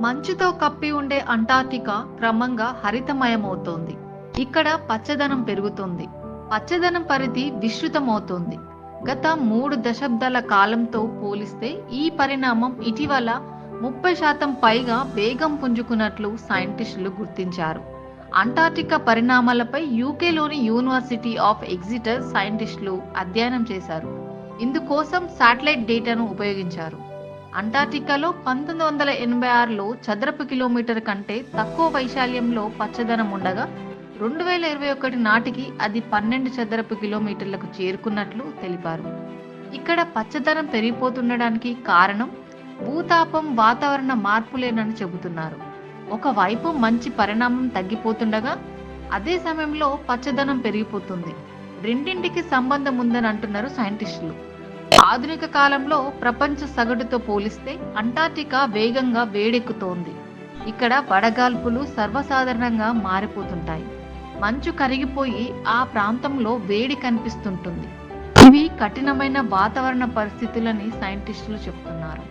మంచుతో కప్పి ఉండే అంటార్క్టికా క్రమంగా హరితమయమవుతోంది. ఇక్కడ పచ్చదనం పెరుగుతోంది. పచ్చదనం పరిధి విస్తృతమవుతోంది. గత 3 దశాబ్దాల కాలంతో పోలిస్తే ఈ పరిణామం ఇటీవల 30% పైగా వేగం పుంజుకున్నట్లు సైంటిస్టులు గుర్తించారు. అంటార్క్టికా పరిణామాలపై యూకేలోని యూనివర్సిటీ ఆఫ్ ఎగ్జిటర్ సైంటిస్టులు అధ్యయనం చేశారు. ఇందుకోసం శాటిలైట్ డేటాను ఉపయోగించారు. అంటార్క్టికాలో 1986లో చదరపు కిలోమీటర్ కంటే తక్కువ వైశాల్యంలో పచ్చదనం ఉండగా 2021 నాటికి అది 12 చదరపు కిలోమీటర్లకు చేరుకున్నట్లు తెలిపారు. ఇక్కడ పచ్చదనం పెరిగిపోతుండడానికి కారణం భూతాపం, వాతావరణ మార్పులేనని చెబుతున్నారు. ఒకవైపు మంచి పరిణామం తగ్గిపోతుండగా అదే సమయంలో పచ్చదనం పెరిగిపోతుంది. రెండింటికి సంబంధం ఉందని అంటున్నారు సైంటిస్టులు. ఆధునిక కాలంలో ప్రపంచ సగటుతో పోలిస్తే అంటార్క్టికా వేగంగా వేడెక్కుతోంది. ఇక్కడ వడగాల్పులు సర్వసాధారణంగా మారిపోతుంటాయి. మంచు కరిగిపోయి ఆ ప్రాంతంలో వేడి కనిపిస్తుంటుంది. ఇవి కఠినమైన వాతావరణ పరిస్థితులని సైంటిస్టులు చెబుతున్నారు.